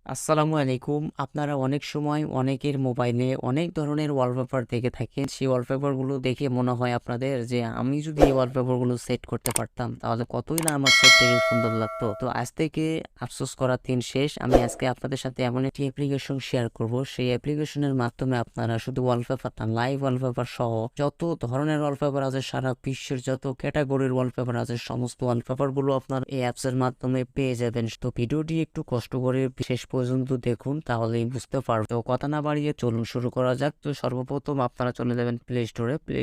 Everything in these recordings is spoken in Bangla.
আসসালামু আলাইকুম। আপনারা অনেক সময় অনেকের মোবাইলে অনেক ধরনের ওয়ালপেপার দেখে থাকেন। সেই ওয়ালপেপারগুলো দেখে মনে হয় আপনাদের যে আমি যদি এই ওয়ালপেপারগুলো সেট করতে পারতাম তাহলে কতই না আমার সেটটাকে সুন্দর লাগতো। তো আজ থেকে আফসোস করার দিন শেষ। আমি আজকে আপনাদের সাথে এমন একটি অ্যাপ্লিকেশন শেয়ার করব। সেই অ্যাপ্লিকেশনের মাধ্যমে আপনারা শুধু ওয়ালপেপার না, লাইভ ওয়ালপেপার সহ যত ধরনের ওয়ালপেপার আছে, সারা বিশ্বের যত ক্যাটাগরির ওয়ালপেপার আছে, সমস্ত ওয়ালপেপারগুলো আপনার এই অ্যাপসের মাধ্যমে পেয়ে যাবেন। তো ভিডিওটি একটু কষ্ট করে শেষ পর্যন্ত দেখুন, তাহলেই বুঝতে পারবেন। তো কথা না বাড়িয়ে চলুন শুরু করা যাক। তো সর্বপ্রথম আপনারা চলে যাবেন প্লে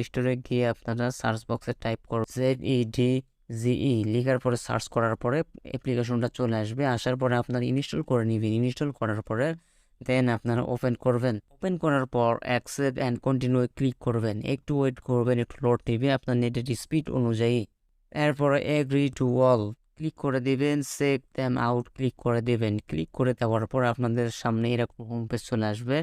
স্টোরে গিয়ে আপনারা সার্চ বক্সে টাইপ করুন ZEDGE লেখার পরে সার্চ করার পরে অ্যাপ্লিকেশনটা চলে আসবে। আসার পরে আপনারা ইনস্টল করে নেবেন। ইনস্টল করার পরে দেন আপনারা ওপেন করবেন। ওপেন করার পর অ্যাকসেপ্ট অ্যান্ড কন্টিনিউ ক্লিক করবেন। একটু ওয়েট করবেন, একটু লোড নেবে আপনার নেটের স্পিড অনুযায়ী। এরপরে এগ্রি টু অল ক্লিক করে দিবেন। চেক দ্যাম আউট ক্লিক করে দিবেন। ক্লিক করে দেওয়ার পর আপনাদের সামনে এরকম হোম পেজ চলে আসবে।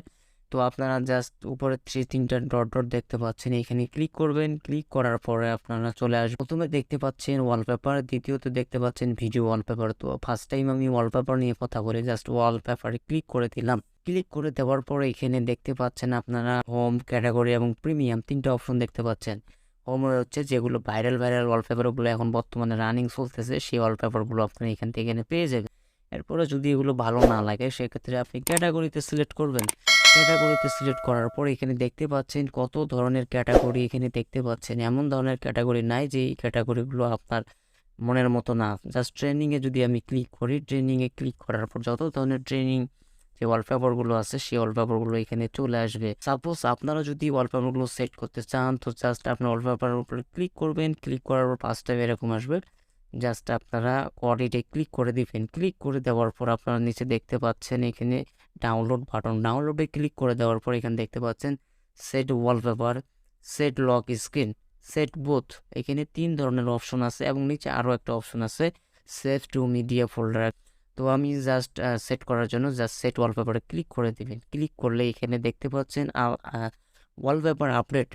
তো আপনারা জাস্ট উপরে তিনটা ডট ডট দেখতে পাচ্ছেন, এখানে ক্লিক করবেন। ক্লিক করার পরে আপনারা চলে আসবেন। প্রথমে দেখতে পাচ্ছেন ওয়ালপেপার, দ্বিতীয়ত দেখতে পাচ্ছেন ভিডিও ওয়ালপেপার। তো ফার্স্ট টাইম আমি ওয়ালপেপার নিয়ে কথা বলি, জাস্ট ওয়ালপেপারে ক্লিক করে দিলাম। ক্লিক করে দেওয়ার পরে এখানে দেখতে পাচ্ছেন আপনারা হোম, ক্যাটাগরি এবং প্রিমিয়াম তিনটা অপশন দেখতে পাচ্ছেন। হোম হচ্ছে যেগুলো ভাইরাল ওয়ালপেপারগুলো এখন বর্তমানে রানিং চলতেছে, সেই ওয়ালপেপারগুলো আপনি এখান থেকে পেয়ে যাবেন। এরপরে যদি এগুলো ভালো না লাগে সেক্ষেত্রে আপনি ক্যাটাগরিতে সিলেক্ট করবেন। ক্যাটাগরিতে সিলেক্ট করার পর এখানে দেখতে পাচ্ছেন কত ধরনের ক্যাটাগরি এখানে দেখতে পাচ্ছেন। এমন ধরনের ক্যাটাগরি নাই যে এই ক্যাটাগরিগুলো আপনার মনের মতো না। জাস্ট ট্রেনিংয়ে যদি আমি ক্লিক করি, ট্রেনিংয়ে ক্লিক করার পর যত ধরনের ট্রেনিং যে ওয়ালপেপারগুলো আছে সেই ওয়ালপেপারগুলো এখানে চলে আসবে। সাপোজ আপনারা যদি ওয়ালপেপারগুলো সেট করতে চান তো জাস্ট আপনার ওয়ালপেপারের উপরে ক্লিক করবেন। ক্লিক করার পর ফার্স্ট টাইম এরকম আসবে। জাস্ট আপনারা কোয়ালিটি ক্লিক করে দিবেন। ক্লিক করে দেওয়ার পর আপনারা নিচে দেখতে পাচ্ছেন এখানে ডাউনলোড বাটন। ডাউনলোডে ক্লিক করে দেওয়ার পর এখানে দেখতে পাচ্ছেন set wallpaper, set lock screen, set booth. এখানে 3 ধরনের অপশন আছে এবং নিচে আরও একটা অপশন আছে সেভ টু মিডিয়া ফোল্ডার। তো আমি জাস্ট সেট করার জন্য জাস্ট সেট ওয়ালপেপারে ক্লিক করে দিবেন। ক্লিক করলে এখানে দেখতে পাচ্ছেন ওয়ালপেপার আপডেট।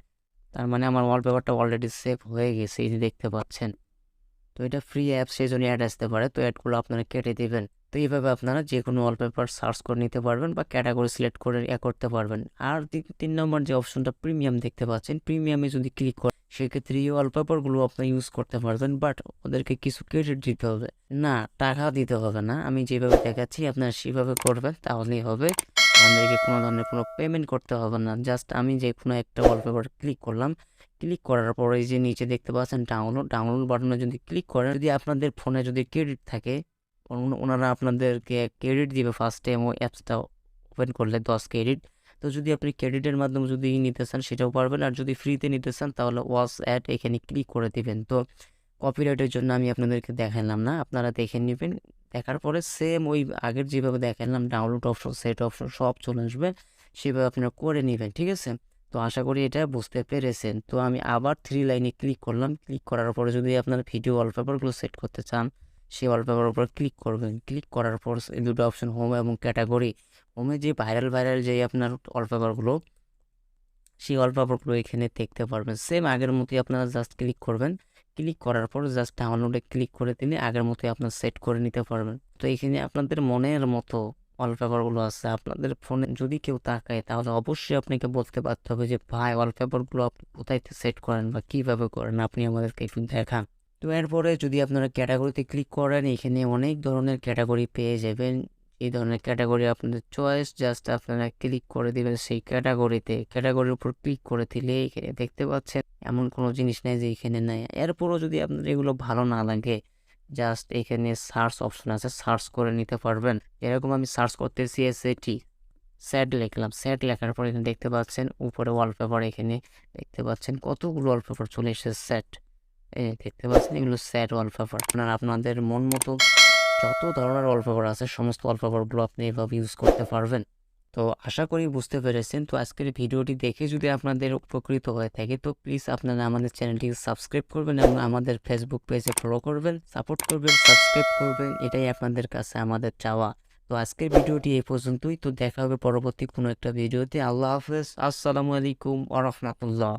তার মানে আমার ওয়ালপেপারটা অলরেডি সেভ হয়ে গেছে, এই যে দেখতে পাচ্ছেন। তো এটা ফ্রি অ্যাপ, সেই জন্য অ্যাড আসতে পারে, তো অ্যাডগুলো আপনারা কেটে দিবেন। তো এইভাবে আপনারা যে কোনো ওয়ালপেপার সার্চ করে নিতে পারবেন বা ক্যাটাগরি সিলেক্ট করে করতে পারবেন। আর 3 নম্বর যে অপশনটা প্রিমিয়াম দেখতে পাচ্ছেন, প্রিমিয়ামে যদি ক্লিক করেন সেক্ষেত্রে এই ওয়ালপেপারগুলো আপনি ইউজ করতে পারবেন, বাট ওদেরকে কিছু ক্রেডিট দিতে হবে। না, টাকা দিতে হবে না, আমি যেভাবে দেখাচ্ছি আপনারা সেভাবে করবেন তাহলেই হবে। আমাদেরকে কোনো ধরনের কোনো পেমেন্ট করতে হবে না। জাস্ট আমি যে কোনো একটা ওয়ালপেপার ক্লিক করলাম। ক্লিক করার পরে এই যে নিচে দেখতে পাচ্ছেন ডাউনলোড বাটনে যদি ক্লিক করেন, যদি আপনাদের ফোনে যদি ক্রেডিট থাকে ওনারা আপনাদেরকে ক্রেডিট দিবে ফার্স্ট টাইম ওই অ্যাপসটা ওপেন করলে 10 ক্রেডিট। তো যদি আপনি ক্রেডিটের মাধ্যমে যদি নিতে চান সেটাও পারবেন, আর যদি ফ্রিতে নিতে চান তাহলে ওয়াচ অ্যাড এখানে ক্লিক করে দিবেন। তো কপিরাইটের জন্য আমি আপনাদেরকে দেখালাম না, আপনারা দেখে নেবেন। দেখার পরে সেম ওই আগের যেভাবে দেখালাম ডাউনলোড অপশন, সেট অপশন সব চলে আসবে, সেভাবে আপনারা করে নেবেন, ঠিক আছে। তো আশা করি এটা বুঝতে পেরেছেন। তো আমি আবার 3 লাইনে ক্লিক করলাম। ক্লিক করার পরে যদি আপনার ভিডিও ওয়ালপেপারগুলো সেট করতে চান সেই ওয়ালপেপারের উপর ক্লিক করবেন। ক্লিক করার পর এই দুটো অপশন হোম এবং ক্যাটাগরি। হোমে যে ভাইরাল যে আপনার ওয়ালপেপারগুলো, সেই ওয়ালপেপারগুলো এখানে দেখতে পারবেন। সেম আগের মতোই আপনারা জাস্ট ক্লিক করবেন। ক্লিক করার পর জাস্ট ডাউনলোডে ক্লিক করে দিলে আগের মতোই আপনার সেট করে নিতে পারবেন। তো এখানে আপনাদের মনের মতো ওয়ালপেপারগুলো আছে। আপনাদের ফোনে যদি কেউ তাকায় তাহলে অবশ্যই আপনাকে বলতে পারতে হবে যে ভাই ওয়ালপেপারগুলো আপনি কোথায় সেট করেন বা কীভাবে করেন, আপনি আমাদেরকে একটু দেখান। তো এরপরে যদি আপনারা ক্যাটাগরিতে ক্লিক করেন এখানে অনেক ধরনের ক্যাটাগরি পেয়ে যাবেন। এই ধরনের ক্যাটাগরি আপনাদের চয়েস, জাস্ট আপনারা ক্লিক করে দিবেন সেই ক্যাটাগরিতে। ক্যাটাগরির উপর ক্লিক করে দিলে এখানে দেখতে পাচ্ছেন এমন কোনো জিনিস নেই যে এখানে নেই। এরপরও যদি আপনার এগুলো ভালো না লাগে জাস্ট এখানে সার্চ অপশন আছে, সার্চ করে নিতে পারবেন। এরকম আমি সার্চ করতেছি স্যাট লিখলাম। স্যাট লেখার পর এখানে দেখতে পাচ্ছেন উপরে ওয়ালপেপার, এখানে দেখতে পাচ্ছেন কতগুলো ওয়ালপেপার চলে এসেছে স্যাট। দেখতে পাচ্ছেন এগুলো স্যাট ওয়ালপেপার। আপনাদের মন মতো যত ধরনের ওয়ালপেপার আছে সমস্ত ওয়ালপেপারগুলো আপনি এভাবে ইউজ করতে পারবেন। তো আশা করি বুঝতে পেরেছেন। তো আজকের ভিডিওটি দেখে যদি আপনাদের উপকৃত হয়ে থাকে তো প্লিজ আপনারা আমাদের চ্যানেলটিকে সাবস্ক্রাইব করবেন এবং আমাদের ফেসবুক পেজে ফলো করবেন, সাপোর্ট করবেন, সাবস্ক্রাইব করবেন, এটাই আপনাদের কাছে আমাদের চাওয়া। তো আজকের ভিডিওটি এই পর্যন্তই। তো দেখা হবে পরবর্তী কোনো একটা ভিডিওতে। আল্লাহ হাফেজ, আসসালামু আলাইকুম ওয়া রাহমাতুল্লাহ।